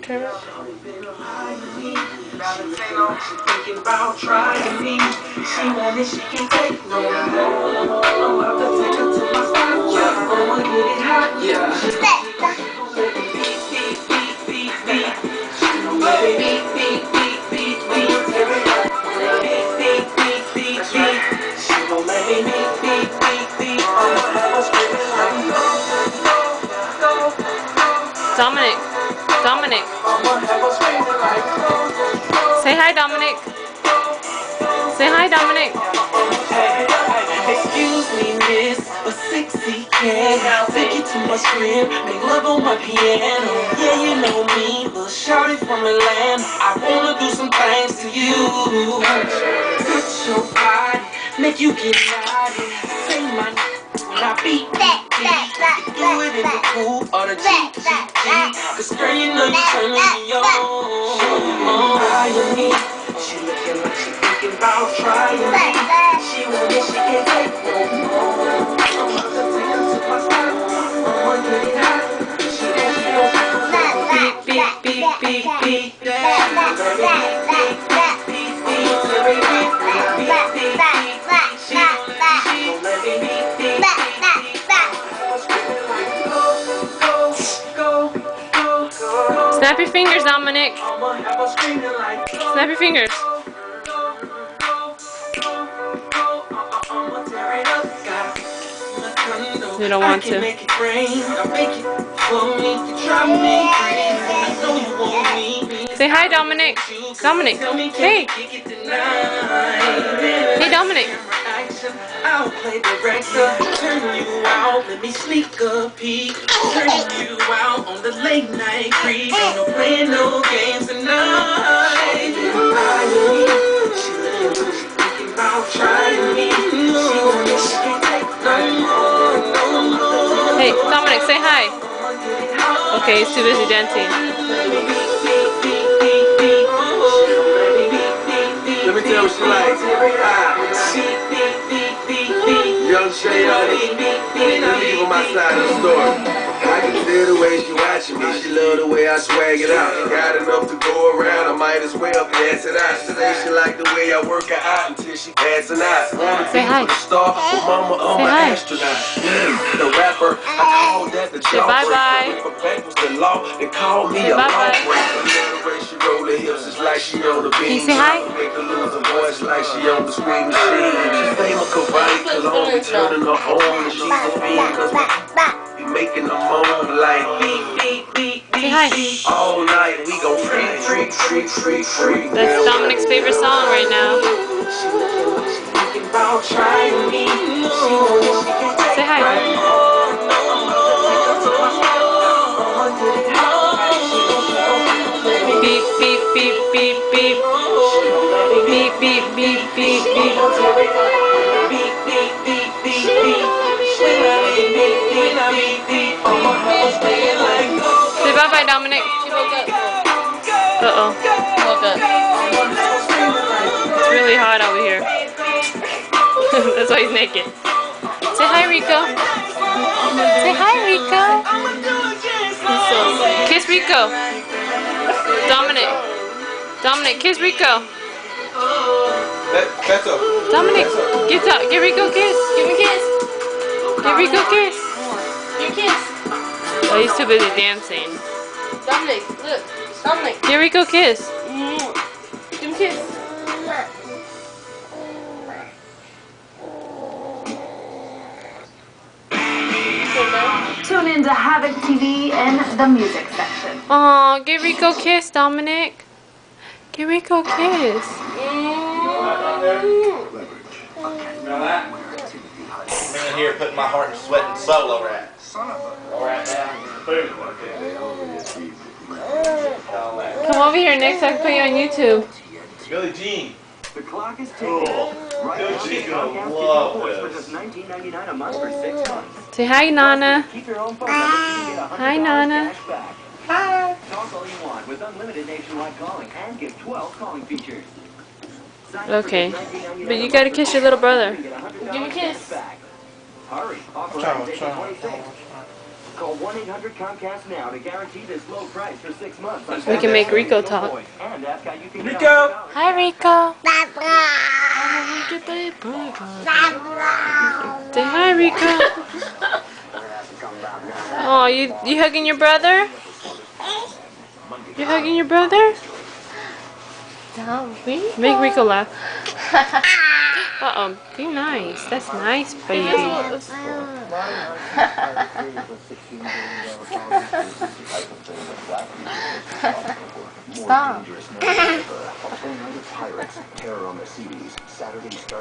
Turn it. Thinking about trying me. She want it, she can't take no more. I'm about to take her to my spot. Yeah, I'ma get it hot. Yeah. Beat, beat, beat, beat, beat. She gon' let it beat, beat, beat, beat, beat. Tear it up. Beat, beat, beat, beat, beat. She gon' let me beat, beat, beat, beat. I'ma have her screaming like go, go, go, go. Dominic. Dominic. I'ma have her screaming like go, go. Say hi, Dominic. Say hi, Dominic. Excuse me, miss, a sexy cat. Take it to my crib, make love on my piano. Yeah, you know me, little shawty from Atlanta. I wanna do some things to you. Touch your body, make you get naughty. Say my when I beat, do it in the coupe or the G. Cause girl, you know you turning me on. Eyeing me, she looking like she thinking about trying me. She want it, she can't take no more. I'm about to take her to my spot. I'ma get it hot. She gon' beat, beat, beat, beat, beat. Beat, beat, beat, beat, beat. Beat, beat, beat, beat. She gon' let me beat, beat, beat, beat. Go, go, go, go. Snap your fingers, Dominic. I'ma have her screaming like go. Snap your fingers. You don't want to. Say hi, Dominic. Dominic. Hey. Hey, Dominic. I'll play director, turn you out, let me sneak a peek, turn you out on the late night creep, ain't no playing no games tonight. She thinking about trying me, she want it, she can't take no more. Hey, Dominic, say hi. Okay, he's too busy dancing. Let me tell you what she likes. Young Shay, let me give her my side of the story. I can feel the way she watching me. She love the way I swag it out. She got enough to go around. I might as well pass it out. She say she like the way I work her out until she passing out. Say hi. Star, but mama, I'm an astronaut. The rapper, I call that the Say bye-bye. If a bank was the law, they call me a lawbreaker. The way she roll her hips is like she on the beam. Can you say hi? Make her lose her voice like she on the screen machine. She say my karate cause I'm be turning her on. And she's a fiend cause we making them moan like beat, beat, beat, Say hi. all night we gon' freak, freak, freak, freak, freak. That's Dominic's favorite song right now. Say hi. Beep, beep, beep, beep, beep. Beep, beep, beep, beep, beep. Say bye-bye, Dominic. She woke up. Uh-oh. Woke up. It's really hot over here. That's why he's naked. Say hi, Rico. Say hi, Rico. Kiss Rico. Dominic. Dominic, kiss Rico. That's up. Dominic, give Rico a kiss. Give me a kiss. Give Rico a kiss. Give me a kiss. Oh, he's too busy dancing. Dominic, look. Dominic. Give Rico a kiss. Give me a kiss. Tune in to Havoc TV in the music section. Aw, give Rico a kiss, Dominic. Give Rico a kiss. I'm in here putting my heart and sweat and soul over that. Right now, food. Come over here next so I can put you on YouTube. Billie Jean. The clock is ticking. Right Billie now, Jean's gonna Comcast love Cable Voice for this. just $19.99 a month for 6 months. Say hi, Nana. Keep your own phone number so you can get $100 Hi, Nana. cash back. Hi. Talk all you want with unlimited nationwide calling and get 12 calling features. Sign up for Okay. just $19.99 But you gotta kiss your little brother. and get $100 Give me a kiss. cash back. Hurry. Offer Try, ends April try, 26th. Call 1-800-COMCAST now to guarantee this low price for 6 months. We can make Rico talk. And ask how you can get Rico! $100. Hi, Rico. Say hi, Rico. Oh, you hugging your brother? You hugging your brother? Make Rico laugh. Uh-oh, be nice. That's nice, baby. Stop. Pirates, Terror on the Seas, Saturday